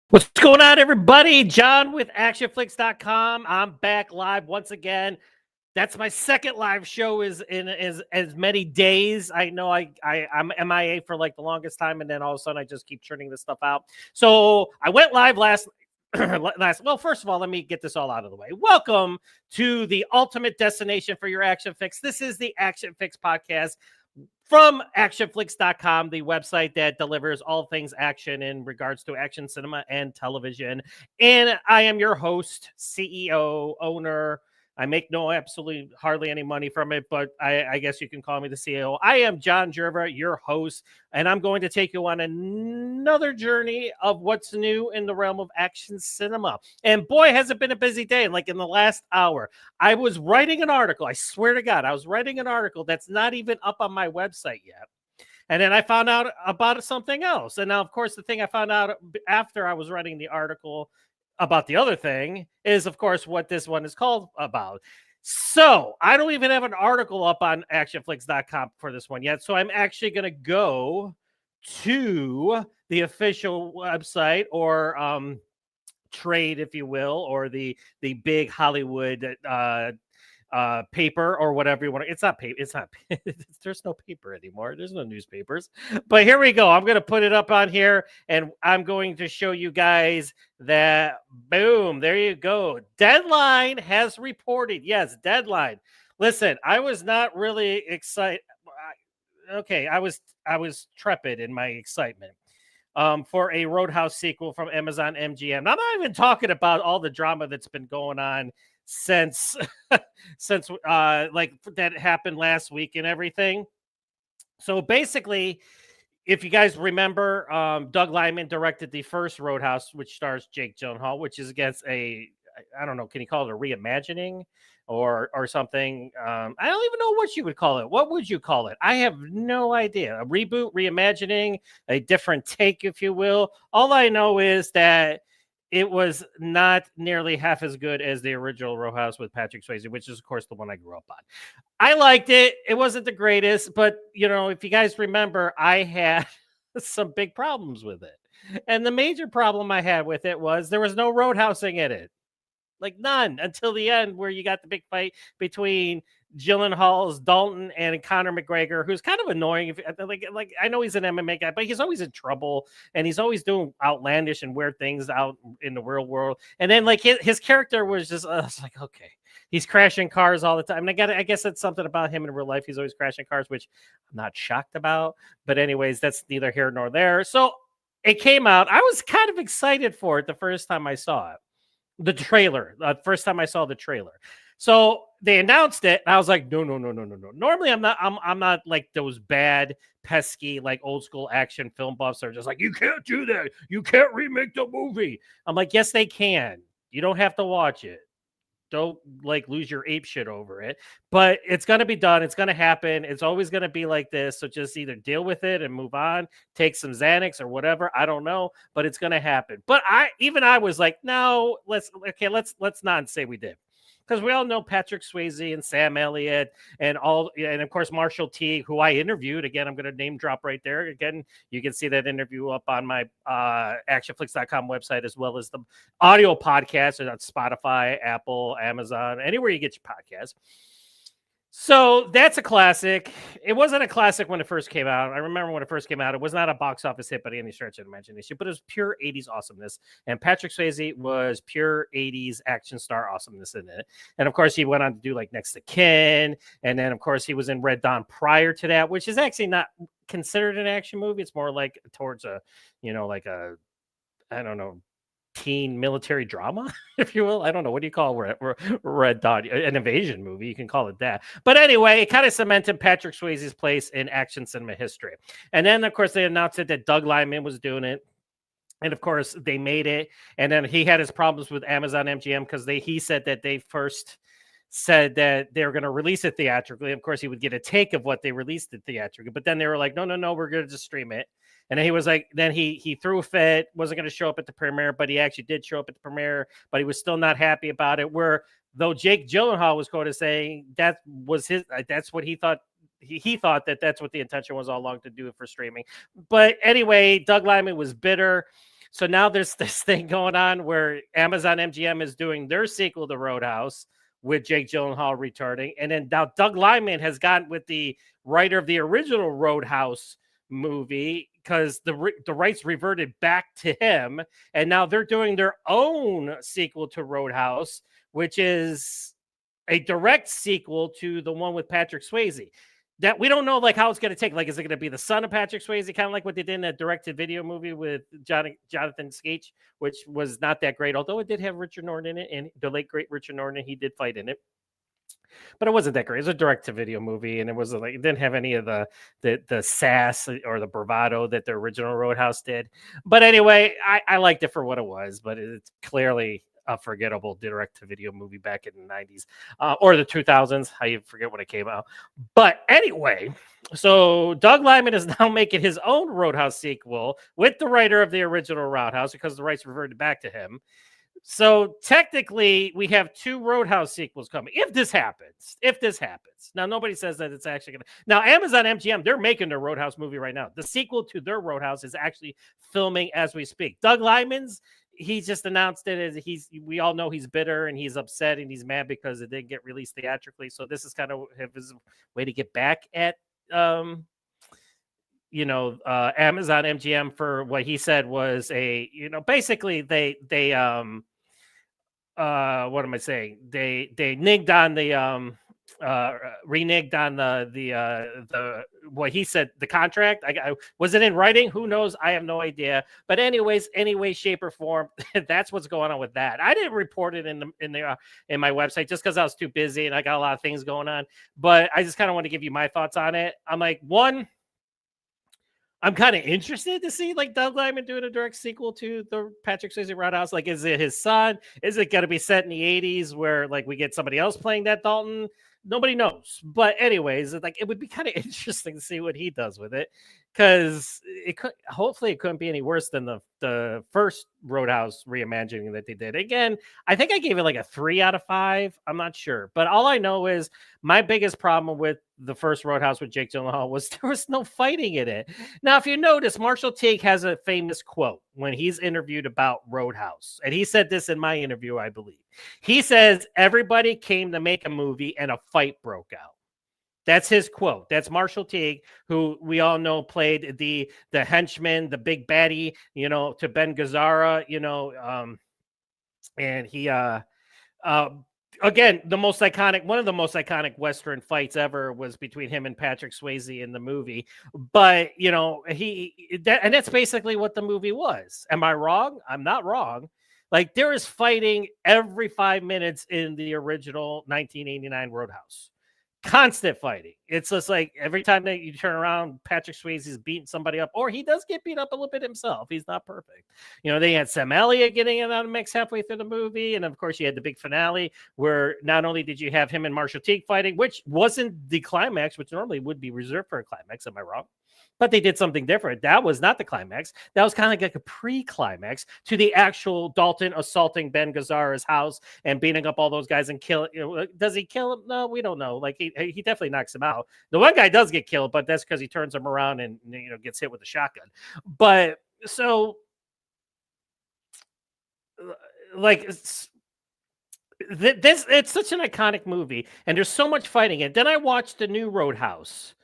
What's going on, everybody? John with ACTION-FLIX.com. I'm back live once again. That's my second live show is in as many days. I know I'm MIA for like the longest time, and then all of a sudden I just keep churning this stuff out. So I went live last. Well, first of all, let me get this all out of the way. Welcome to the ultimate destination for your action fix. This is the Action Fix podcast from ActionFlix.com, the website that delivers all things action in regards to action cinema and television. And I am your host, CEO, owner. I make absolutely hardly any money from it, but I guess you can call me the CEO. I am John Gerva, your host, and I'm going to take you on another journey of what's new in the realm of action cinema. And boy, has it been a busy day. Like in the last hour, I was writing an article. I swear to God, I was writing an article that's not even up on my website yet. And then I found out about something else. And now, of course, the thing I found out after I was writing the article about the other thing is, of course, what this one is called about. So I don't even have an article up on actionflix.com for this one yet. So I'm actually going to go to the official website or trade, if you will, or the big Hollywood paper or whatever you want. It's not paper. It's not. There's no paper anymore. There's no newspapers. But here we go. I'm going to put it up on here, and I'm going to show you guys that. Boom. There you go. Deadline has reported. Yes, Deadline. Listen, I was not really excited. Okay, I was trepid in my excitement. For a Roadhouse sequel from Amazon MGM. I'm not even talking about all the drama that's been going on since like that happened last week and everything. So basically, if you guys remember, Doug Liman directed the first Roadhouse, which stars Jake Gyllenhaal, which is against I don't know, can you call it a reimagining or something? I don't even know what you would call it. What would you call it? I have no idea. A reboot, reimagining, a different take, if you will. All I know is that it was not nearly half as good as the original Roadhouse with Patrick Swayze, which is, of course, the one I grew up on. I liked it. It wasn't the greatest, but, you know, if you guys remember, I had some big problems with it. And the major problem I had with it was there was no roadhousing in it. Like none until the end, where you got the big fight between Gyllenhaal's Dalton and Conor McGregor, who's kind of annoying. If like I know he's an MMA guy, but he's always in trouble and he's always doing outlandish and weird things out in the real world. And then like his character was just it's like, okay, he's crashing cars all the time. And I guess that's something about him in real life. He's always crashing cars, which I'm not shocked about. But anyways, that's neither here nor there. So it came out. I was kind of excited for it the first time I saw it. The trailer, first time I saw the trailer. So they announced it, and I was like, no. Normally, I'm not like those bad, pesky, like old school action film buffs are just like, you can't do that. You can't remake the movie. I'm like, yes, they can. You don't have to watch it. Don't like lose your ape shit over it, but it's going to be done. It's going to happen. It's always going to be like this. So just either deal with it and move on, take some Xanax or whatever. I don't know, but it's going to happen. But I was like, no, let's not say we did. Because we all know Patrick Swayze and Sam Elliott and of course Marshall Teague, who I interviewed. Again, I'm going to name drop right there. Again, you can see that interview up on my actionflix.com website, as well as the audio podcast on Spotify, Apple, Amazon, anywhere you get your podcasts. So that's a classic. It wasn't a classic when it first came out. I remember when it first came out, it was not a box office hit by any stretch of the imagination, but it was pure 80s awesomeness. And Patrick Swayze was pure 80s action star awesomeness in it. And of course, he went on to do like Next to Kin. And then, of course, he was in Red Dawn prior to that, which is actually not considered an action movie. It's more like towards I don't know, teen military drama, if you will. I don't know. What do you call Red Dawn? An invasion movie. You can call it that. But anyway, it kind of cemented Patrick Swayze's place in action cinema history. And then, of course, they announced it that Doug Liman was doing it. And of course, they made it. And then he had his problems with Amazon MGM because he said that they first said that they were going to release it theatrically. Of course, he would get a take of what they released it theatrically. But then they were like, no, we're going to just stream it. And then he was like, then he threw a fit, wasn't going to show up at the premiere, but he actually did show up at the premiere, but he was still not happy about it. Where though Jake Gyllenhaal was quoted saying that was that's what he thought. He thought that that's what the intention was all along, to do it for streaming. But anyway, Doug Liman was bitter. So now there's this thing going on where Amazon MGM is doing their sequel to Roadhouse with Jake Gyllenhaal returning, and then now Doug Liman has gotten with the writer of the original Roadhouse movie because the rights reverted back to him, and now they're doing their own sequel to Roadhouse, which is a direct sequel to the one with Patrick Swayze. That we don't know like how it's going to take. Like, is it going to be the son of Patrick Swayze, kind of like what they did in that directed-video movie with Jonathan Skeach, which was not that great, although it did have Richard Norton in it, and the late great Richard Norton, he did fight in it. But it wasn't that great. It was a direct-to-video movie, and it was like it didn't have any of the sass or the bravado that the original Roadhouse did. But anyway, I liked it for what it was, but it's clearly a forgettable direct-to-video movie back in the 90s or the 2000s. I forget when it came out. But anyway, so Doug Liman is now making his own Roadhouse sequel with the writer of the original Roadhouse because the rights reverted back to him. So technically, we have 2 Roadhouse sequels coming. If this happens, now nobody says that it's actually going to. Now, Amazon MGM, they're making their Roadhouse movie right now. The sequel to their Roadhouse is actually filming as we speak. Doug Liman's, he just announced it as we all know he's bitter and he's upset and he's mad because it didn't get released theatrically. So this is kind of his way to get back at Amazon MGM for what he said was basically they what am I saying? They nigged on the reneged on the what he said, the contract. I was it in writing? Who knows? I have no idea. But anyways, any way, shape, or form, that's what's going on with that. I didn't report it in my website just because I was too busy and I got a lot of things going on. But I just kind of want to give you my thoughts on it. I'm like, one, I'm kind of interested to see like Doug Liman doing a direct sequel to the Patrick Swayze Roadhouse. Like, is it his son? Is it going to be set in the 80s where like we get somebody else playing that Dalton? Nobody knows. But anyways, it would be kind of interesting to see what he does with it, because hopefully it couldn't be any worse than the first Roadhouse reimagining that they did. Again, I think I gave it like a 3 out of 5. I'm not sure. But all I know is my biggest problem with the first Roadhouse with Jake Gyllenhaal was there was no fighting in it. Now, if you notice, Marshall Teague has a famous quote when he's interviewed about Roadhouse. And he said this in my interview, I believe. He says, everybody came to make a movie and a fight broke out. That's his quote. That's Marshall Teague, who we all know played the henchman, the big baddie, to Ben Gazzara, and he, again, one of the most iconic Western fights ever was between him and Patrick Swayze in the movie. But, and that's basically what the movie was. Am I wrong? I'm not wrong. Like, there is fighting every 5 minutes in the original 1989 Roadhouse. Constant fighting. It's just like every time that you turn around, Patrick Swayze is beating somebody up, or he does get beat up a little bit himself. He's not perfect. They had Sam Elliott getting in on a mix halfway through the movie. And of course, you had the big finale where not only did you have him and Marshall Teague fighting, which wasn't the climax, which normally would be reserved for a climax. Am I wrong? But they did something different. That was not the climax. That was kind of like a pre-climax to the actual Dalton assaulting Ben Gazzara's house and beating up all those guys and killing. Does he kill him? No, we don't know. Like, he definitely knocks him out. The one guy does get killed, but that's because he turns him around and gets hit with a shotgun. But so, like, it's such an iconic movie, and there's so much fighting in it. Then I watched the new Roadhouse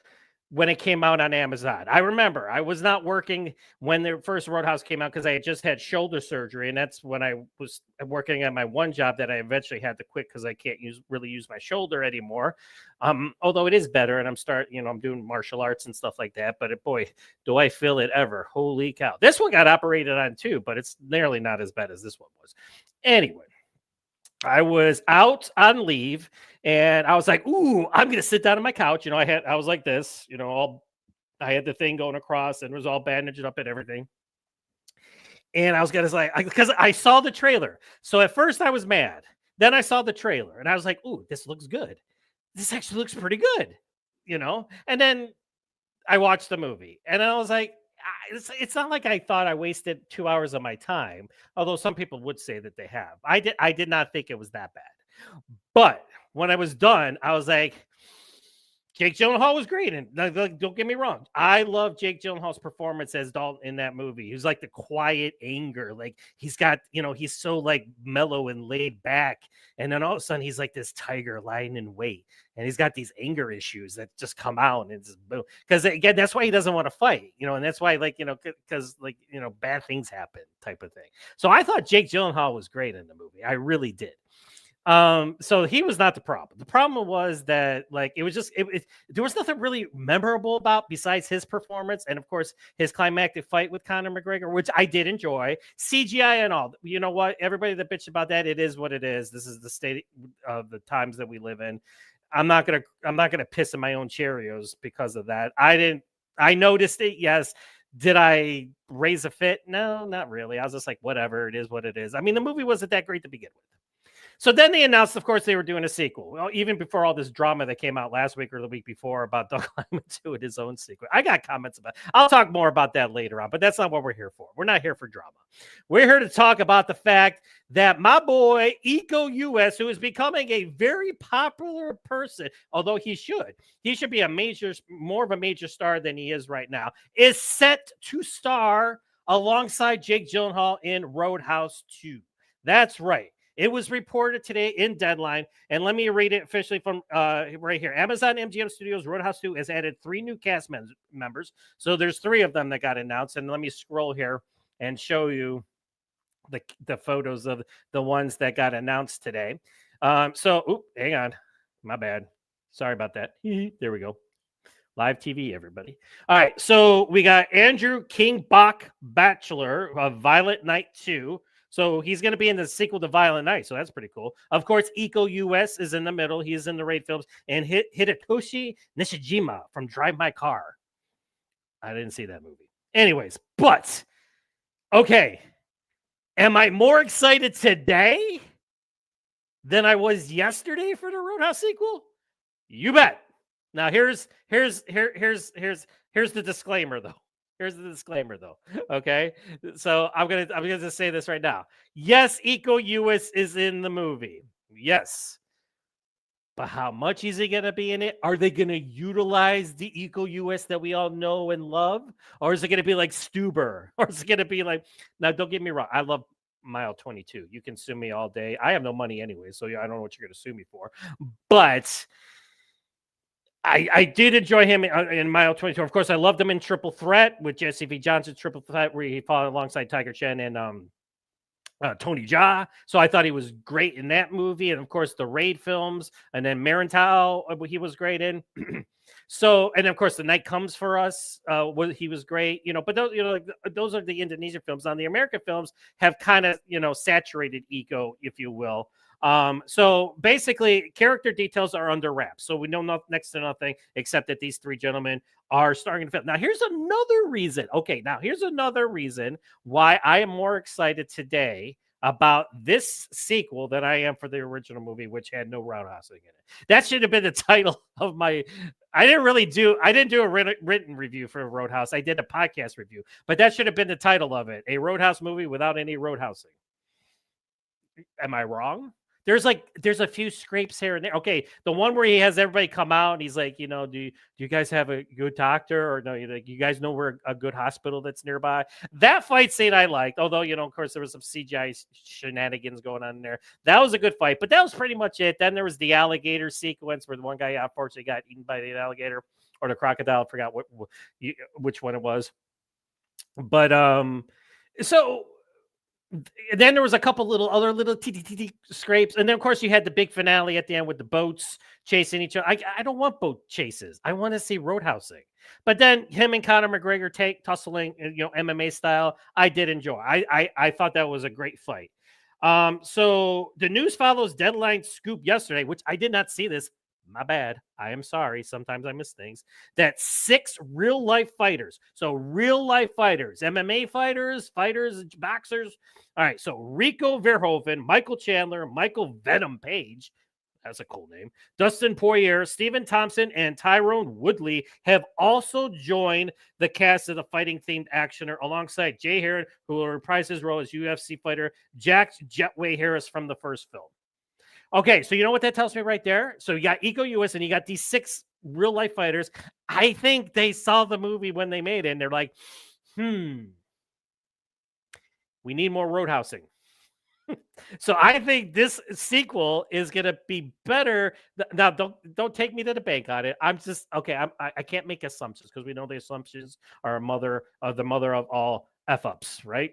when it came out on Amazon. I remember I was not working when the first Roadhouse came out because I had just had shoulder surgery. And that's when I was working at my one job that I eventually had to quit because I can't really use my shoulder anymore. Although it is better and I'm doing martial arts and stuff like that. But boy, do I feel it ever. Holy cow. This one got operated on too, but it's nearly not as bad as this one was. Anyway, I was out on leave and I was like, ooh, I'm going to sit down on my couch. I was like this, I had the thing going across and it was all bandaged up and everything. And I was going to because I saw the trailer. So at first I was mad. Then I saw the trailer and I was like, ooh, this looks good. This actually looks pretty good, And then I watched the movie and I was like, it's not like I thought I wasted 2 hours of my time, although some people would say that they have. I did not think it was that bad. But when I was done, I was like, Jake Gyllenhaal was great, and don't get me wrong, I love Jake Gyllenhaal's performance as Dalton in that movie. He was like the quiet anger, like he's got, he's so like mellow and laid back, and then all of a sudden he's like this tiger lying in wait, and he's got these anger issues that just come out, and just boom. Because again, that's why he doesn't want to fight, and that's why because bad things happen, type of thing. So I thought Jake Gyllenhaal was great in the movie. I really did. So he was not the problem. The problem was that it was just there was nothing really memorable about besides his performance, and of course his climactic fight with Conor McGregor, which I did enjoy. CGI and all. You know what? Everybody that bitched about that, it is what it is. This is the state of the times that we live in. I'm not gonna piss in my own Cheerios because of that. I noticed it, yes. Did I raise a fit? No, not really. I was just like, whatever, it is what it is. I mean, the movie wasn't that great to begin with. So then they announced, of course, they were doing a sequel. Well, even before all this drama that came out last week or the week before about Doug Liman doing his own sequel. I got comments about it. I'll talk more about that later on, but that's not what we're here for. We're not here for drama. We're here to talk about the fact that my boy, Uwais, who is becoming a very popular person, although he should be more of a major star than he is right now, is set to star alongside Jake Gyllenhaal in Roadhouse 2. That's right. It was reported today in Deadline, and let me read it officially from right here. Amazon MGM Studios Roadhouse 2 has added 3 new cast members. So there's 3 of them that got announced, and let me scroll here and show you the photos of the ones that got announced today. Hang on. My bad. Sorry about that. There we go. Live TV, everybody. All right, so we got Andrew King Bach, Bachelor of Violent Night 2. So he's going to be in the sequel to Violent Night, so that's pretty cool. Of course, Uwais is in the middle. He is in the Raid films. And Hidetoshi Nishijima from Drive My Car. I didn't see that movie. Anyways, but, okay. Am I more excited today than I was yesterday for the Roadhouse sequel? You bet. Now, here's the disclaimer, though. Here's the disclaimer, though. Okay, so I'm gonna just say this right now. Yes, Uwais is in the movie. Yes, but how much is he gonna be in it? Are they gonna utilize the Uwais that we all know and love, or is it gonna be like Stuber, or is it gonna be like? Now, don't get me wrong. I love Mile 22. You can sue me all day. I have no money anyway, so I don't know what you're gonna sue me for, but. I did enjoy him in Mile 22. Of course, I loved him in Triple Threat with Jesse V. Johnson's Triple Threat, where he fought alongside Tiger Chen and Tony Jaa. So I thought he was great in that movie. And of course, the Raid films. And then Marintal, he was great in. And of course, The Night Comes for Us, he was great. But those are the Indonesian films. Now, the American films have kind of, saturated Iko, if you will. So basically, character details are under wraps. So we know next to nothing except that these 3 gentlemen are starring in the film. Now, here's another reason. Okay, now here's another reason why I am more excited today about this sequel than I am for the original movie, which had no roundhousing in it. That should have been the title of my. I didn't do a written review for Roadhouse. I did a podcast review, but that should have been the title of it: a Roadhouse movie without any roadhousing. Am I wrong? There's a few scrapes here and there. Okay, the one where he has everybody come out and he's like, do you guys have a good doctor, or no? You guys know where a good hospital that's nearby. That fight scene I liked, although of course there was some CGI shenanigans going on in there. That was a good fight, but that was pretty much it. Then there was the alligator sequence where the one guy unfortunately got eaten by the alligator or the crocodile. I forgot which one it was, but so. And then there was a couple other little scrapes. And then, of course, you had the big finale at the end with the boats chasing each other. I don't want boat chases. I want to see roadhousing. But then him and Conor McGregor tussling, MMA style, I did enjoy. I thought that was a great fight. So the news follows Deadline scoop yesterday, which I did not see this. My bad. I am sorry. Sometimes I miss things. That 6 real-life fighters. So real-life fighters, MMA fighters, boxers. All right. So Rico Verhoeven, Michael Chandler, Michael Venom Page. That's a cool name. Dustin Poirier, Stephen Thompson, and Tyrone Woodley have also joined the cast of the fighting-themed actioner alongside Jay Heron, who will reprise his role as UFC fighter Jack Jetway Harris from the first film. Okay, so you know what that tells me right there? So you got Uwais and you got these 6 real life fighters. I think they saw the movie when they made it and they're like, we need more roadhousing. So I think this sequel is gonna be better. Now, don't take me to the bank on it. I'm just okay. I can't make assumptions because we know the assumptions are the mother of all f ups, right?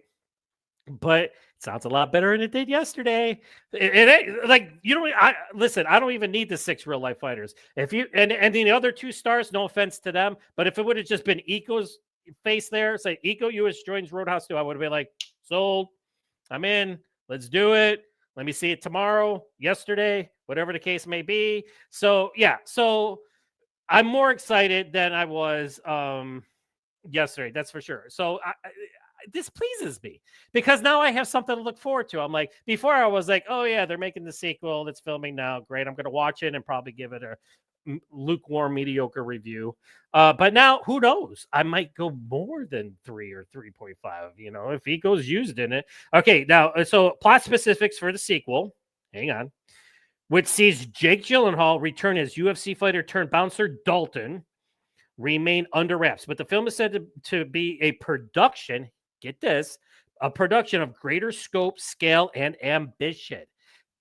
But it sounds a lot better than it did yesterday. It ain't like you don't. Listen. I don't even need the 6 real life fighters. If you and the other 2 stars, no offense to them, but if it would have just been Eco's face there, say Eco Uwais joins Roadhouse 2, I would have been like, sold. I'm in. Let's do it. Let me see it tomorrow, yesterday, whatever the case may be. So yeah, so I'm more excited than I was yesterday. That's for sure. So this pleases me because now I have something to look forward to. I'm like, before I was like, oh yeah, they're making the sequel that's filming now. Great. I'm going to watch it and probably give it a lukewarm, mediocre review. But now who knows? I might go more than 3 or 3.5, you know, if Eco's used in it. Okay. Now, so plot specifics for the sequel. Hang on. Which sees Jake Gyllenhaal return as UFC fighter turned bouncer Dalton remain under wraps. But the film is said to be a production. Get this, a production of greater scope, scale, and ambition.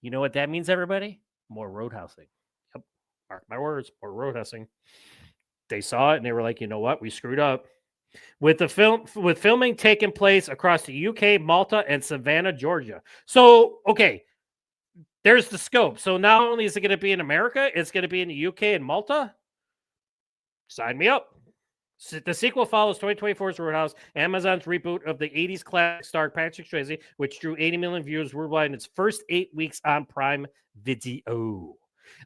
You know what that means, everybody? More roadhousing. Yep. Mark my words, more roadhousing. They saw it and they were like, you know what? We screwed up. With filming taking place across the UK, Malta, and Savannah, Georgia. So, okay, there's the scope. So not only is it going to be in America, it's going to be in the UK and Malta. Sign me up. The sequel follows 2024's Roadhouse, Amazon's reboot of the 80s classic star Patrick Swayze, which drew 80 million views worldwide in its first 8 weeks on Prime Video.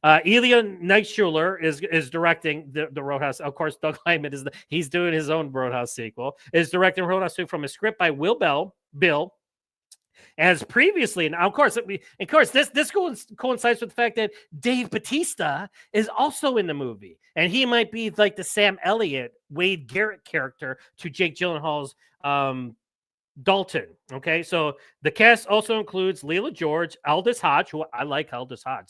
Elia Nightschuler is directing the Roadhouse. Of course, Doug Liman he's doing his own Roadhouse sequel. Is directing Roadhouse 2 from a script by Bill. As previously, and of course, this coincides with the fact that Dave Bautista is also in the movie, and he might be like the Sam Elliott, Wade Garrett character to Jake Gyllenhaal's Dalton. Okay, so the cast also includes Leela George, Aldous Hodge, who I like. Aldous Hodge,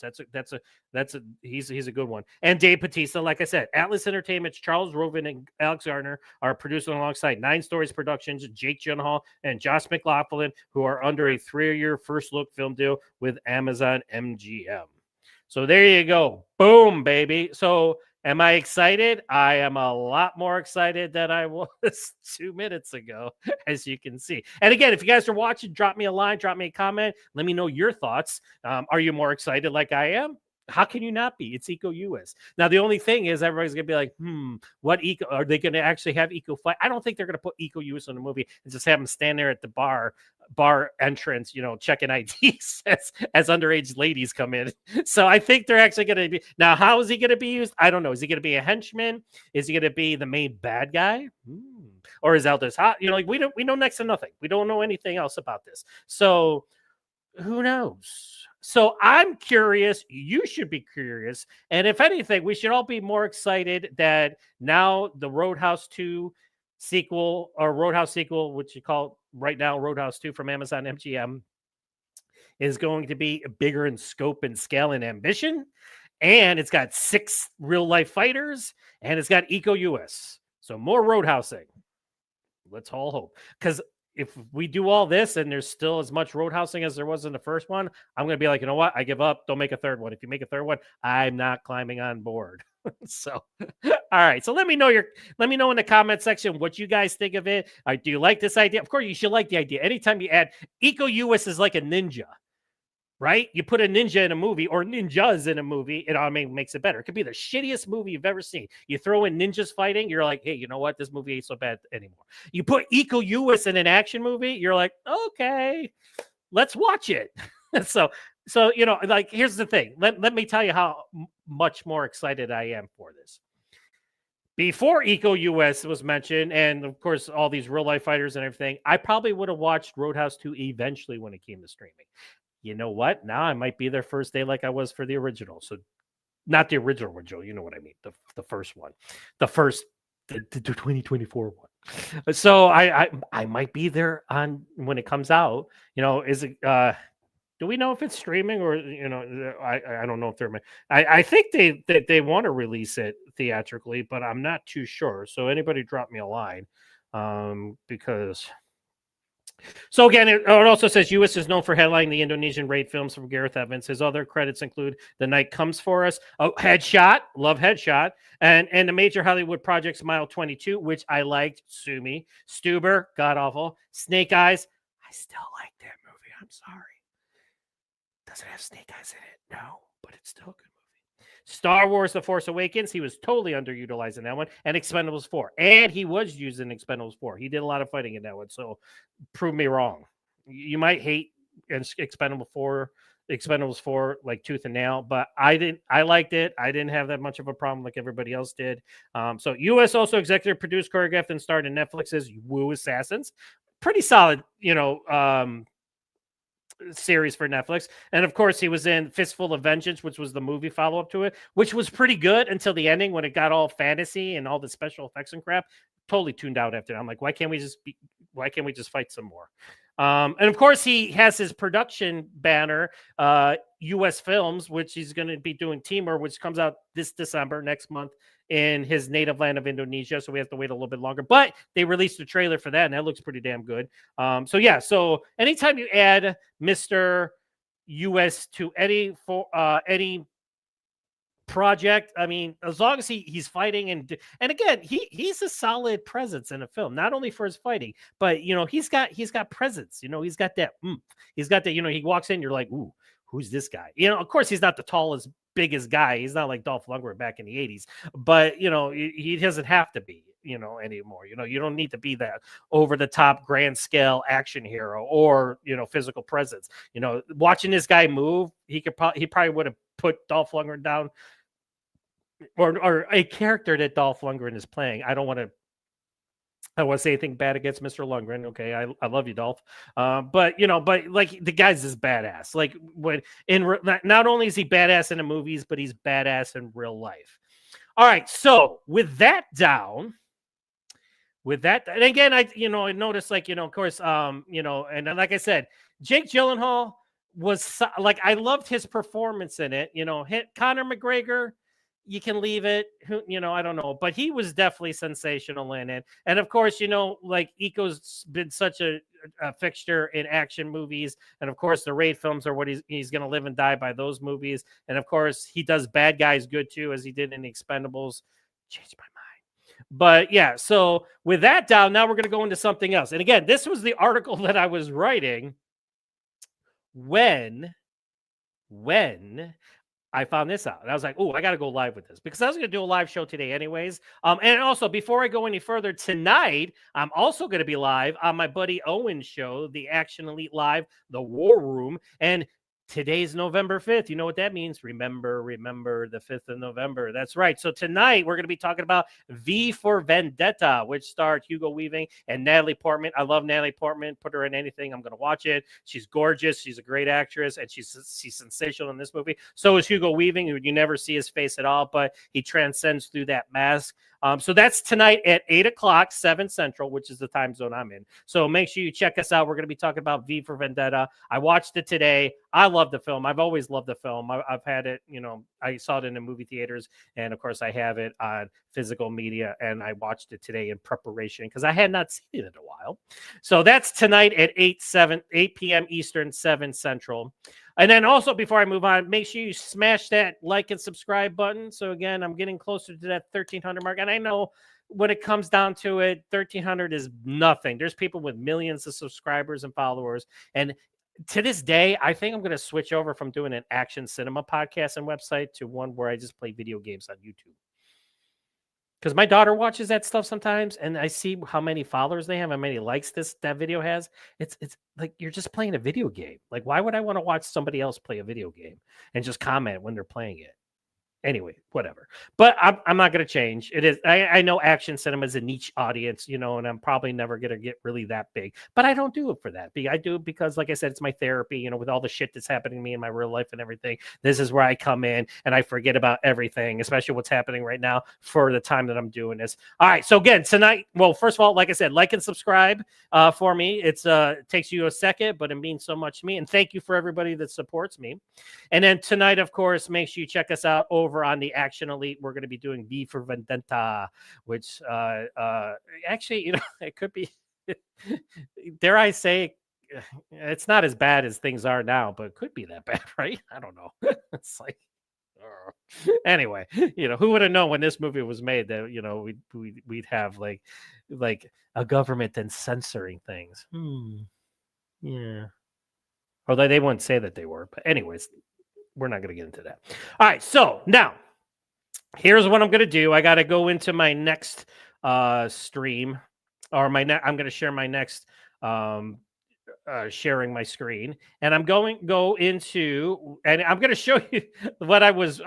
he's a good one, and Dave Bautista. Like I said, Atlas Entertainment's Charles Roven and Alex Garner are producing alongside 9 Stories Productions, Jake Gyllenhaal, and Josh McLaughlin, who are under a 3-year first look film deal with Amazon MGM. So there you go, boom, baby. So. Am I excited? I am a lot more excited than I was 2 minutes ago, as you can see. And again, if you guys are watching, drop me a line, drop me a comment. Let me know your thoughts. Are you more excited like I am? How can you not be? It's Eco US. Now, the only thing is everybody's going to be like, what Eco? Are they going to actually have Eco fight? I don't think they're going to put Eco US in the movie and just have him stand there at the bar entrance, you know, checking IDs as underage ladies come in. So I think they're actually going to be. Now, how is he going to be used? I don't know. Is he going to be a henchman? Is he going to be the main bad guy? Or is Aldous hot? You know, like we know next to nothing. We don't know anything else about this. So who knows? So I'm curious. You should be curious. And if anything, we should all be more excited that now the Roadhouse 2 sequel, or Roadhouse sequel, which you call right now Roadhouse 2 from Amazon MGM, is going to be bigger in scope and scale and ambition. And it's got 6 real life fighters, and it's got Eco US. So more roadhousing. Let's all hope. Because if we do all this and there's still as much roadhousing as there was in the first one, I'm going to be like, you know what? I give up. Don't make a third one. If you make a third one, I'm not climbing on board. So, all right. So let me know in the comment section what you guys think of it. Do you like this idea? Of course, you should like the idea. Anytime you add Eco US is like a ninja, right? You put a ninja in a movie or ninjas in a movie, it automatically makes it better. It could be the shittiest movie you've ever seen. You throw in ninjas fighting, you're like, hey, you know what? This movie ain't so bad anymore. You put Eco US in an action movie, you're like, okay, let's watch it. So, you know, like, here's the thing. Let me tell you how much more excited I am for this. Before Eco US was mentioned, and of course, all these real life fighters and everything, I probably would have watched Roadhouse 2 eventually when it came to streaming. You know what? Now I might be there first day like I was for the original. So not the original, you know what I mean? The first one. The 2024 one. So I might be there on when it comes out. You know, is it do Do we know if it's streaming or I don't know if they're. I think they want to release it theatrically, but I'm not too sure. So anybody drop me a line, because. So again, it also says Uwais is known for headlining the Indonesian raid films from Gareth Evans. His other credits include The Night Comes For Us, Headshot, love Headshot, and the major Hollywood projects Mile 22, which I liked, Sue Me, Stuber, god awful, Snake Eyes. I still like that movie. I'm sorry. Does it have Snake Eyes in it? No, but it's still a good movie. Star Wars The Force Awakens, he was totally underutilized in that one, and Expendables 4. And he was used in Expendables 4. He did a lot of fighting in that one, so prove me wrong. You might hate Expendables 4 like tooth and nail, but I liked it. I didn't have that much of a problem like everybody else did. So Uwais also executive produced, choreographed, and starred in Netflix's Wu Assassins. Pretty solid, series for Netflix. And of course, he was in Fistful of Vengeance, which was the movie follow-up to it, which was pretty good until the ending when it got all fantasy and all the special effects and crap. Totally tuned out after that. I'm like, why can't we just fight some more? And of course, he has his production banner, US Films, which he's going to be doing Timur, which comes out this December, next month, in his native land of Indonesia. So we have to wait a little bit longer. But they released a trailer for that, and that looks pretty damn good. So anytime you add Mr. US to any project, I mean, as long as he's fighting and again, he's a solid presence in a film, not only for his fighting, but he's got presence. He's got that he's got that, he walks in, you're like, ooh, who's this guy? Of course he's not the tallest, biggest guy. He's not like Dolph Lundgren back in the 80s, but he doesn't have to be anymore. You don't need to be that over the top grand scale action hero or physical presence. Watching this guy move, he probably would have put Dolph Lundgren down, or a character that Dolph Lundgren is playing. I don't want to say anything bad against Mr. Lundgren. Okay, I love you, Dolph. But like the guy's is badass. Like not only is he badass in the movies, but he's badass in real life. All right, so with that down. And again, I noticed, like, of course, and like I said, Jake Gyllenhaal was like, I loved his performance in it. Hit Conor McGregor, you can leave it. I don't know, but he was definitely sensational in it. And of course, like Iko's been such a fixture in action movies, and of course, the raid films are what he's going to live and die by, those movies. And of course, he does bad guys good too, as he did in the Expendables. Changed my mind. But yeah, so with that down, now we're going to go into something else. And again, this was the article that I was writing when I found this out. And I was like, oh, I got to go live with this, because I was going to do a live show today anyways. And also, before I go any further, tonight, I'm also going to be live on my buddy Owen's show, the Action Elite Live, the War Room. And today's November 5th. You know what that means? Remember the 5th of November. That's right. So tonight we're going to be talking about V for Vendetta, which starred Hugo Weaving and Natalie Portman. I love Natalie Portman. Put her in anything, I'm going to watch it. She's gorgeous. She's a great actress, and she's sensational in this movie. So is Hugo Weaving, who you never see his face at all, but he transcends through that mask. So that's tonight at 8 o'clock, 7 Central, which is the time zone I'm in. So make sure you check us out. We're going to be talking about V for Vendetta. I watched it today. I love the film. I've always loved the film. I've had it, I saw it in the movie theaters, and of course I have it on physical media, and I watched it today in preparation because I had not seen it in a while. So that's tonight at 8 p.m. Eastern, 7 Central. And then also, before I move on, make sure you smash that like and subscribe button. So again, I'm getting closer to that 1,300 mark. And I know when it comes down to it, 1,300 is nothing. There's people with millions of subscribers and followers. And to this day, I think I'm going to switch over from doing an action cinema podcast and website to one where I just play video games on YouTube. Because my daughter watches that stuff sometimes, and I see how many followers they have, how many likes that video has. It's like you're just playing a video game. Like, why would I want to watch somebody else play a video game and just comment when they're playing it? Anyway, whatever. But I'm not going to change. It is. I know action cinema is a niche audience, and I'm probably never going to get really that big. But I don't do it for that. I do it because, like I said, it's my therapy. With all the shit that's happening to me in my real life and everything, this is where I come in and I forget about everything, especially what's happening right now for the time that I'm doing this. All right. So again, tonight, well, first of all, like I said, like and subscribe for me. It takes you a second, but it means so much to me. And thank you for everybody that supports me. And then tonight, of course, make sure you check us out over on the Action Elite. We're going to be doing V for Vendetta, which actually, it could be, dare I say, it's not as bad as things are now, but it could be that bad, right? I don't know. It's like, anyway, who would have known when this movie was made that we'd have like a government and censoring things. Yeah. Although they wouldn't say that they were, but anyways, we're not going to get into that. All right, so now here's what I'm going to do. I got to go into my next stream, or I'm going to share my next sharing my screen, and I'm going to go into, and I'm going to show you what I was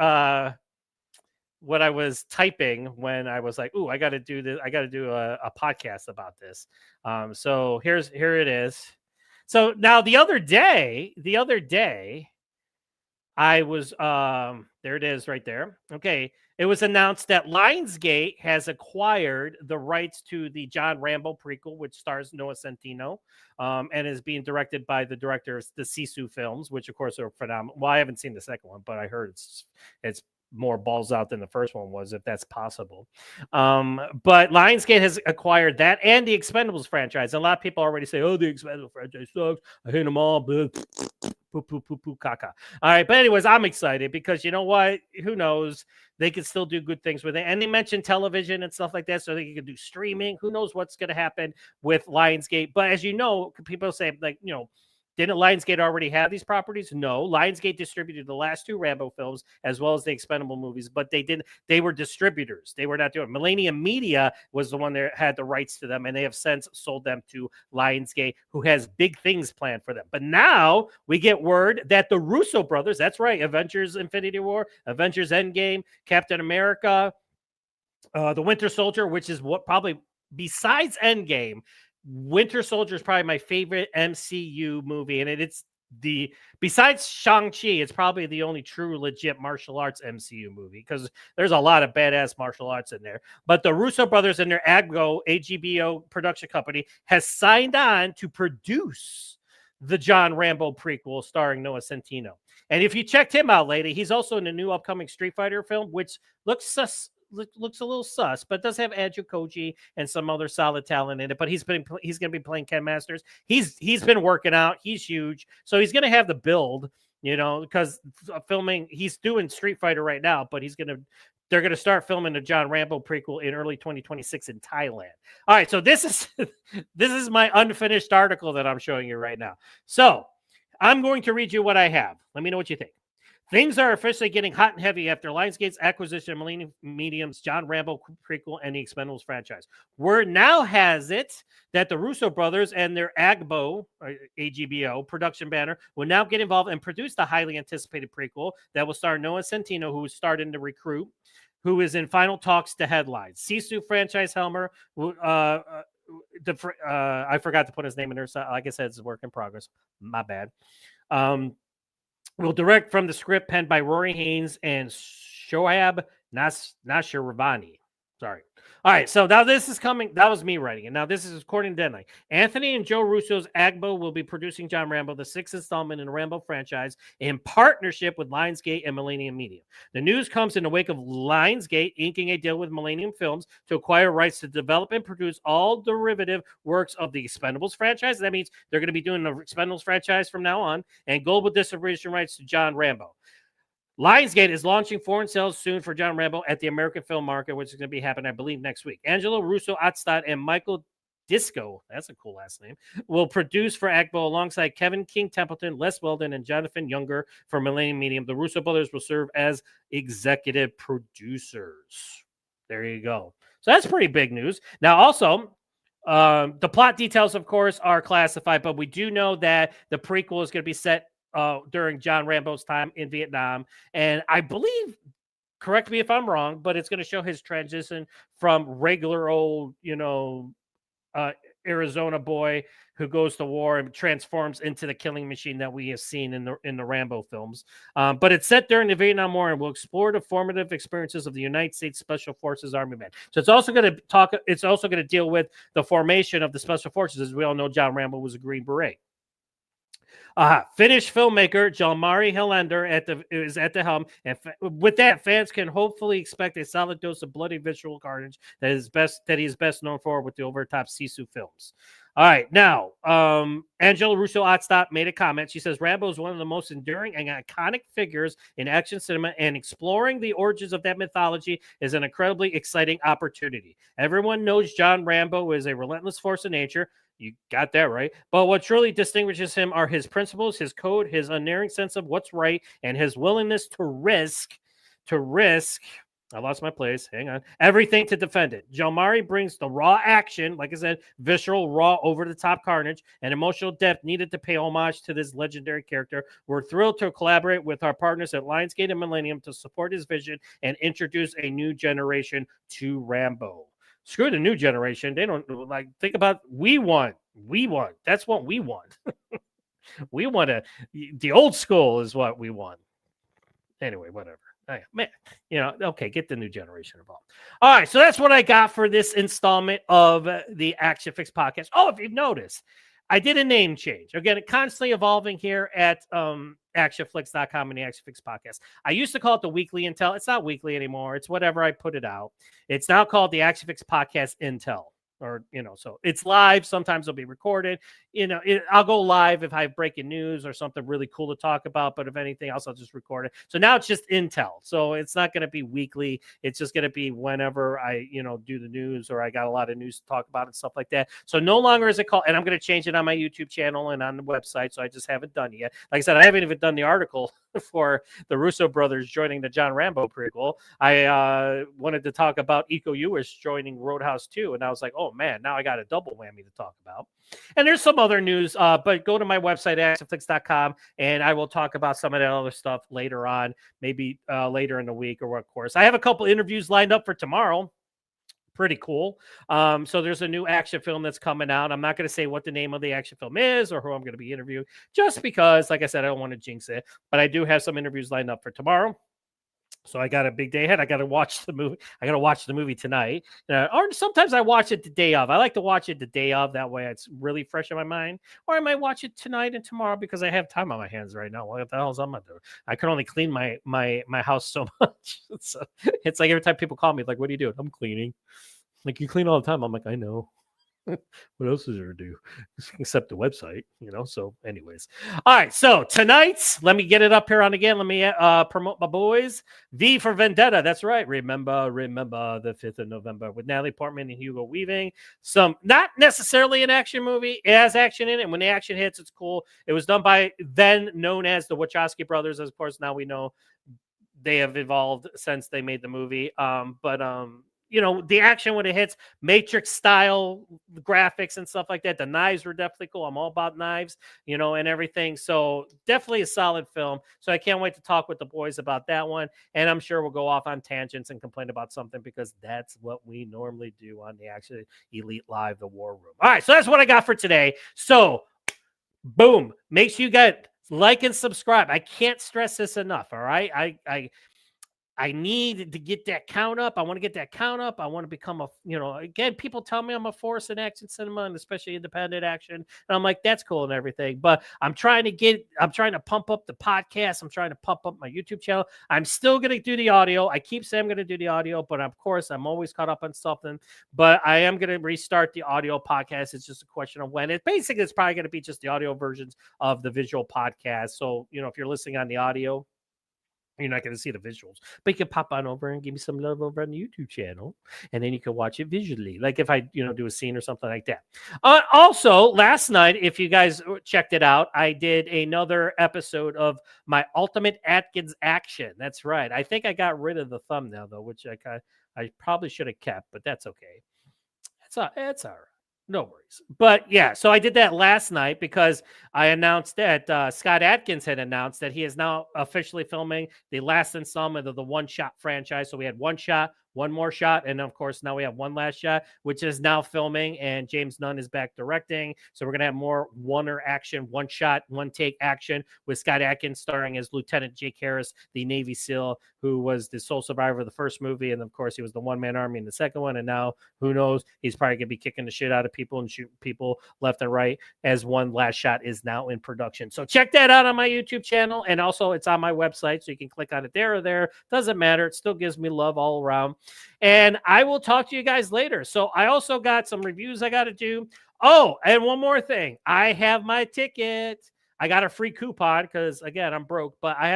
typing when I was like, "Ooh, I got to do this. I got to do a podcast about this." So here it is. So now the other day, I was there it is right there. Okay. It was announced that Lionsgate has acquired the rights to the John Rambo prequel, which stars Noah Centineo, and is being directed by the director of the Sisu films, which of course are phenomenal. Well, I haven't seen the second one, but I heard it's more balls out than the first one was, if that's possible. But Lionsgate has acquired that and the Expendables franchise. And a lot of people already say, "Oh, the Expendables franchise sucks. I hate them all." Blah. Poo, poo, poo, poo, caca. All right. But anyways, I'm excited because you know what? Who knows? They can still do good things with it. And they mentioned television and stuff like that. So they can do streaming. Who knows what's going to happen with Lionsgate? But as you know, people say, like, didn't Lionsgate already have these properties? No. Lionsgate distributed the last two Rambo films as well as the Expendable movies, but they didn't. They were distributors. They were not doing. Millennium Media was the one that had the rights to them, and they have since sold them to Lionsgate, who has big things planned for them. But now we get word that the Russo brothers, that's right, Avengers Infinity War, Avengers Endgame, Captain America, the Winter Soldier, which is what probably, besides Endgame, Winter Soldier is probably my favorite MCU movie, and it's besides Shang-Chi, it's probably the only true legit martial arts MCU movie, because there's a lot of badass martial arts in there. But the Russo brothers and their AGBO production company has signed on to produce the John Rambo prequel starring Noah Centineo. And if you checked him out lately, he's also in a new upcoming Street Fighter film, which looks a little sus, but does have Andrew Koji and some other solid talent in it. But he's going to be playing Ken Masters. He's been working out. He's huge, so he's going to have the build, because filming. He's doing Street Fighter right now, but they're going to start filming the John Rambo prequel in early 2026 in Thailand. All right, so this is my unfinished article that I'm showing you right now. So I'm going to read you what I have. Let me know what you think. Things are officially getting hot and heavy after Lionsgate's acquisition of Millennium Media's John Rambo prequel and the Expendables franchise. Word now has it that the Russo brothers and their AGBO production banner will now get involved and produce the highly anticipated prequel that will star Noah Centineo, who is starting to recruit, who is in final talks to headlines. Sisu franchise helmer, I forgot to put his name in there. So like I said, it's a work in progress. My bad. Will direct from the script penned by Rory Haynes and Shoaib Nashiravani. Sorry. All right, so now this is coming. That was me writing it. Now this is according to Deadline. Anthony and Joe Russo's AGBO will be producing John Rambo, the sixth installment in the Rambo franchise, in partnership with Lionsgate and Millennium Media. The news comes in the wake of Lionsgate inking a deal with Millennium Films to acquire rights to develop and produce all derivative works of the Expendables franchise. That means they're going to be doing the Expendables franchise from now on, and global distribution rights to John Rambo. Lionsgate is launching foreign sales soon for John Rambo at the American film market, which is going to be happening, I believe, next week. Angelo Russo Atstad and Michael Disco, that's a cool last name, will produce for AGBO alongside Kevin King Templeton, Les Weldon, and Jonathan Younger for Millennium Medium. The Russo brothers will serve as executive producers. There you go. So that's pretty big news. Now, also, the plot details, of course, are classified, but we do know that the prequel is going to be set during John Rambo's time in Vietnam. And I believe correct me if I'm wrong, but it's going to show his transition from regular old, uh, Arizona boy who goes to war and transforms into the killing machine that we have seen in the Rambo films. But it's set during the Vietnam War and will explore the formative experiences of the United States Special Forces Army men. So it's also going to talk. It's also going to deal with the formation of the Special Forces. As we all know, John Rambo was a Green Beret. Finnish filmmaker Jalmari Helander is at the helm, and with that, fans can hopefully expect a solid dose of bloody visual carnage that he is best known for with the over-top Sisu films. All right, now, Angela Russo-Otstop made a comment. She says, Rambo is one of the most enduring and iconic figures in action cinema, and exploring the origins of that mythology is an incredibly exciting opportunity. Everyone knows John Rambo is a relentless force of nature. You got that right. But what truly distinguishes him are his principles, his code, his unerring sense of what's right, and his willingness to risk, I lost my place. Hang on. Everything to defend it. Jalmari brings the raw action, like I said, visceral, raw, over-the-top carnage, and emotional depth needed to pay homage to this legendary character. We're thrilled to collaborate with our partners at Lionsgate and Millennium to support his vision and introduce a new generation to Rambo. Screw the new generation. They don't think about we want. That's what we want. We want the old school is what we want. Anyway, whatever. Man, okay, get the new generation involved. All right, so that's what I got for this installment of the Action Fix podcast. Oh, if you've noticed, I did a name change. Again, constantly evolving here at ActionFlix.com and the Action Fix podcast. I used to call it the Weekly Intel. It's not weekly anymore. It's whatever I put it out. It's now called the Action Fix Podcast Intel. Or, so it's live. Sometimes it'll be recorded. I'll go live if I have breaking news or something really cool to talk about. But if anything else, I'll just record it. So now it's just Intel. So it's not going to be weekly. It's just going to be whenever I, do the news or I got a lot of news to talk about and stuff like that. So no longer is it called, and I'm going to change it on my YouTube channel and on the website. So I just haven't done it yet. Like I said, I haven't even done the article for the Russo brothers joining the John Rambo prequel. I wanted to talk about Iko Uwais joining Roadhouse 2. And I was like, oh man, now I got a double whammy to talk about. And there's some other news, but go to my website, ActionFlix.com, and I will talk about some of that other stuff later on, maybe later in the week or of course. I have a couple interviews lined up for tomorrow. Pretty cool. So there's a new action film that's coming out. I'm not going to say what the name of the action film is or who I'm going to be interviewing, just because, like I said, I don't want to jinx it. But I do have some interviews lined up for tomorrow. So I got a big day ahead. I got to watch the movie. I got to watch the movie tonight. Or sometimes I watch it the day of. I like to watch it the day of. That way it's really fresh in my mind. Or I might watch it tonight and tomorrow because I have time on my hands right now. What the hell is I'm going to do? I can only clean my house so much. So it's like every time people call me, like, what are you doing? I'm cleaning. Like, you clean all the time. I'm like, I know. What else is there to do except the website, So anyways. All right. So tonight, let me get it up here on again. Let me promote my boys. V for Vendetta. That's right. Remember the 5th of November with Natalie Portman and Hugo Weaving. Some, not necessarily an action movie. It has action in it. And when the action hits, it's cool. It was done by then known as the Wachowski brothers. As of course, now we know they have evolved since they made the movie. The action when it hits, Matrix style graphics and stuff like that. The knives were definitely cool. I'm all about knives, and everything. So definitely a solid film. So I can't wait to talk with the boys about that one. And I'm sure we'll go off on tangents and complain about something because that's what we normally do on the Action Elite Live, the War Room. All right. So that's what I got for today. So boom, make sure you get like and subscribe. I can't stress this enough. All right. I need to get that count up. I want to get that count up. I want to become again, people tell me I'm a force in action cinema and especially independent action. And I'm like, that's cool and everything. But I'm trying to pump up the podcast. I'm trying to pump up my YouTube channel. I'm still going to do the audio. I keep saying I'm going to do the audio, but of course I'm always caught up on something. But I am going to restart the audio podcast. It's just a question of when. It's probably going to be just the audio versions of the visual podcast. So, if you're listening on the audio, you're not going to see the visuals, but you can pop on over and give me some love over on the YouTube channel, and then you can watch it visually. Like if I, do a scene or something like that. Also, last night, if you guys checked it out, I did another episode of my Ultimate Atkins Action. That's right. I think I got rid of the thumbnail though, which I probably should have kept, but that's okay. It's all right. No worries. But yeah, so I did that last night because I announced that Scott Adkins had announced that he is now officially filming the last installment of the One Shot franchise. So we had One Shot, one more shot, and of course now we have One Last Shot, which is now filming, and James Nunn is back directing. So we're gonna have more one-er action, one shot, one take action with Scott Adkins starring as Lieutenant Jake Harris, the Navy SEAL who was the sole survivor of the first movie, and of course he was the one-man army in the second one, and now who knows, he's probably gonna be kicking the shit out of people and shoot people left and right, as One Last Shot is now in production. So check that out on my YouTube channel, and also it's on my website, so you can click on it there or there. Doesn't matter. It still gives me love all around. And I will talk to you guys later. So I also got some reviews I got to do. Oh, and one more thing. I have my ticket. I got a free coupon because, again, I'm broke, but I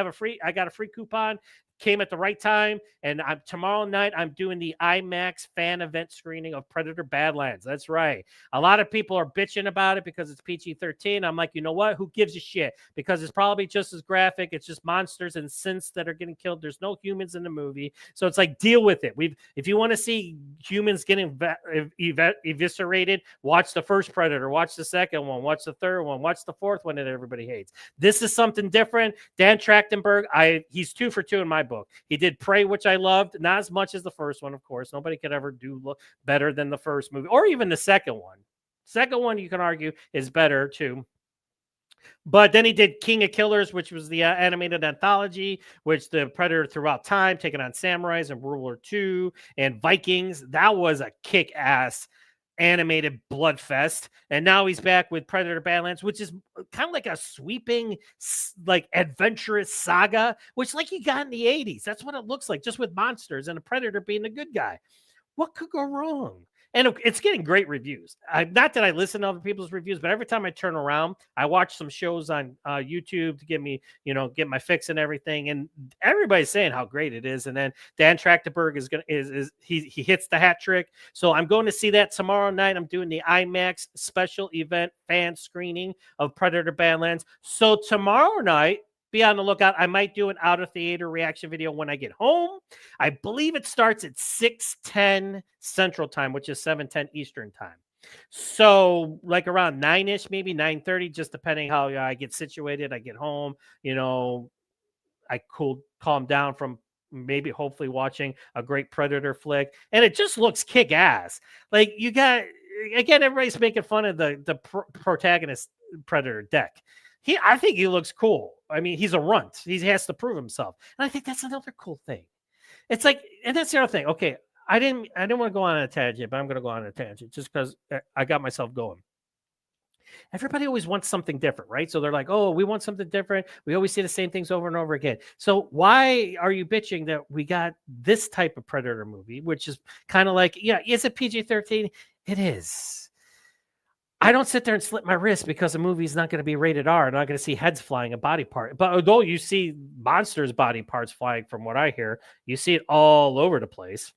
got a free coupon. Came at the right time, and tomorrow night I'm doing the IMAX fan event screening of Predator Badlands. That's right. A lot of people are bitching about it because it's PG-13. I'm like, you know what? Who gives a shit? Because it's probably just as graphic. It's just monsters and synths that are getting killed. There's no humans in the movie, so it's like, deal with it. If you want to see humans getting eviscerated, watch the first Predator, watch the second one, watch the third one, watch the fourth one that everybody hates. This is something different. Dan Trachtenberg, he's 2 for 2 in my book. He did Prey, which I loved, not as much as the first one, of course. Nobody could ever do better than the first movie, or even the second one. Second one, you can argue, is better too. But then he did King of Killers, which was the animated anthology, which the Predator throughout time, taking on samurais and World War II and Vikings. That was a kick-ass animated bloodfest. And now he's back with Predator Badlands, which is kind of like a sweeping, like, adventurous saga, which, like, you got in the 80s. That's what it looks like, just with monsters and a Predator being the good guy. What could go wrong? And it's getting great reviews. Not that I listen to other people's reviews, but every time I turn around, I watch some shows on YouTube to get me, get my fix and everything. And everybody's saying how great it is. And then Dan Trachtenberg he hits the hat trick. So I'm going to see that tomorrow night. I'm doing the IMAX special event fan screening of Predator Badlands. So tomorrow night, be on the lookout. I might do an out of theater reaction video when I get home. I believe it starts at 6:10 Central Time, which is 7:10 Eastern Time. So like around 9-ish, maybe 9:30, just depending how I get situated. I get home, I calm down from maybe hopefully watching a great Predator flick. And it just looks kick-ass. Like, you got, again, everybody's making fun of the protagonist Predator Deck. I think he looks cool. I mean, he's a runt. He has to prove himself. And I think that's another cool thing. It's like, and that's the other thing. Okay, I didn't want to go on a tangent, but I'm going to go on a tangent just because I got myself going. Everybody always wants something different, right? So they're like, oh, we want something different. We always see the same things over and over again. So why are you bitching that we got this type of Predator movie, which is kind of like, yeah, is it PG-13? It is. I don't sit there and slit my wrist because the movie's not going to be rated R. I'm not going to see heads flying, a body part. But although you see monsters' body parts flying, from what I hear, you see it all over the place.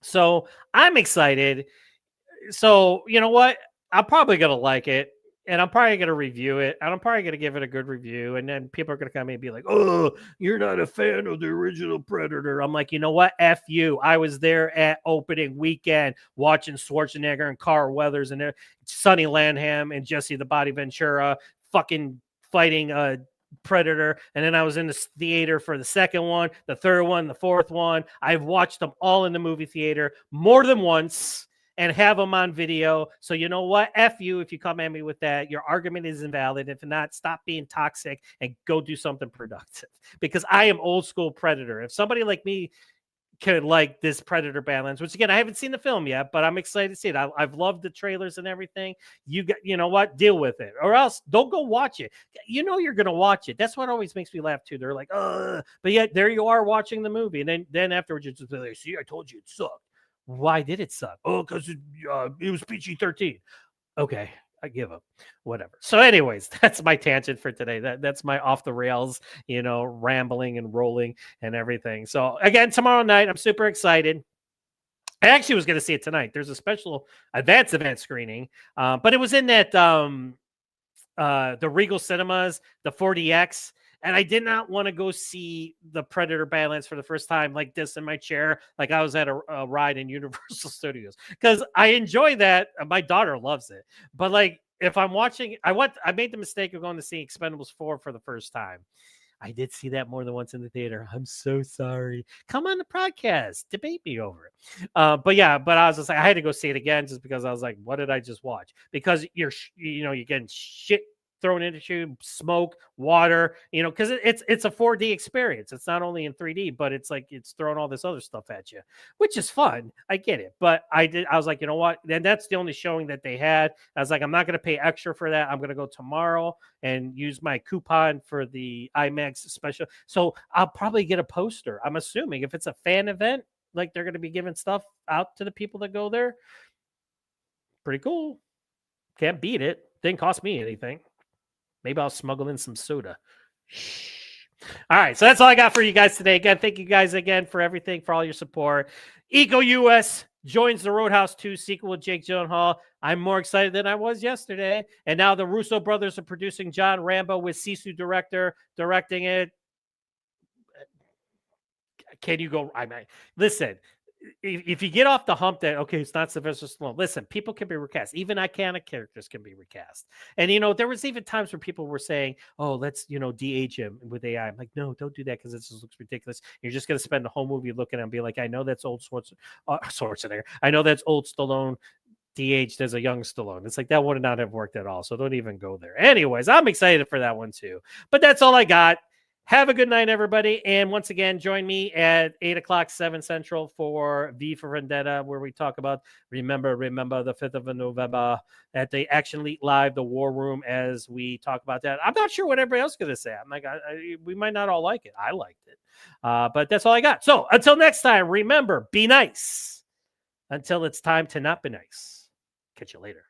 So I'm excited. So you know what? I'm probably going to like it. And I'm probably going to review it. And I'm probably going to give it a good review. And then people are going to come in and be like, oh, you're not a fan of the original Predator. I'm like, you know what? F you. I was there at opening weekend watching Schwarzenegger and Carl Weathers and Sonny Landham and Jesse the Body Ventura fucking fighting a Predator. And then I was in the theater for the second one, the third one, the fourth one. I've watched them all in the movie theater more than once and have them on video. So you know what? F you if you come at me with that. Your argument is invalid. If not, stop being toxic and go do something productive. Because I am old school Predator. If somebody like me could like this Predator Badlands, which again, I haven't seen the film yet, but I'm excited to see it. I've loved the trailers and everything. You know what? Deal with it. Or else don't go watch it. You know you're going to watch it. That's what always makes me laugh too. They're like, but yet there you are watching the movie. And then afterwards, you just like, see, I told you it sucked. Why did it suck? Oh, because it was PG-13. Okay, I give up. Whatever. So anyways, that's my tangent for today. That's my off the rails, rambling and rolling and everything. So again, tomorrow night, I'm super excited. I actually was going to see it tonight. There's a special advanced event screening, but it was in that the Regal Cinemas, the 4DX. And I did not want to go see the Predator Badlands for the first time like this in my chair, like I was at a ride in Universal Studios, because I enjoy that. My daughter loves it, but like if I'm watching, I made the mistake of going to see Expendables 4 for the first time. I did see that more than once in the theater. I'm so sorry. Come on the podcast, debate me over it. But yeah, but I was just like, I had to go see it again just because I was like, what did I just watch? Because you're getting shit thrown into you, smoke, water, because it's a 4D experience. It's not only in 3D, but it's like it's throwing all this other stuff at you, which is fun. I get it, but I was like, you know what? And that's the only showing that they had. I was like, I'm not going to pay extra for that. I'm going to go tomorrow and use my coupon for the IMAX special. So I'll probably get a poster. I'm assuming if it's a fan event, like they're going to be giving stuff out to the people that go there. Pretty cool. Can't beat it. Didn't cost me anything. Maybe I'll smuggle in some soda. All right, so that's all I got for you guys today. Again, thank you guys again for everything, for all your support. Eco US joins the Roadhouse 2 sequel with Jake Gyllenhaal. I'm more excited than I was yesterday. And now the Russo brothers are producing John Rambo with Sisu directing it. Can you go? Listen. If you get off the hump that, okay, it's not Sylvester Stallone, listen, people can be recast. Even iconic characters can be recast. And, there was even times where people were saying, oh, let's, de-age him with AI. I'm like, no, don't do that because it just looks ridiculous. You're just going to spend the whole movie looking at him and be like, I know that's old Schwarzenegger. I know that's old Stallone de-aged as a young Stallone. It's like that would not have worked at all. So don't even go there. Anyways, I'm excited for that one too. But that's all I got. Have a good night, everybody. And once again, join me at 8 o'clock, 7 Central for V for Vendetta, where we talk about remember the 5th of November at the Action Elite Live, the War Room, as we talk about that. I'm not sure what everybody else is going to say. I'm like, we might not all like it. I liked it. But that's all I got. So until next time, remember, be nice until it's time to not be nice. Catch you later.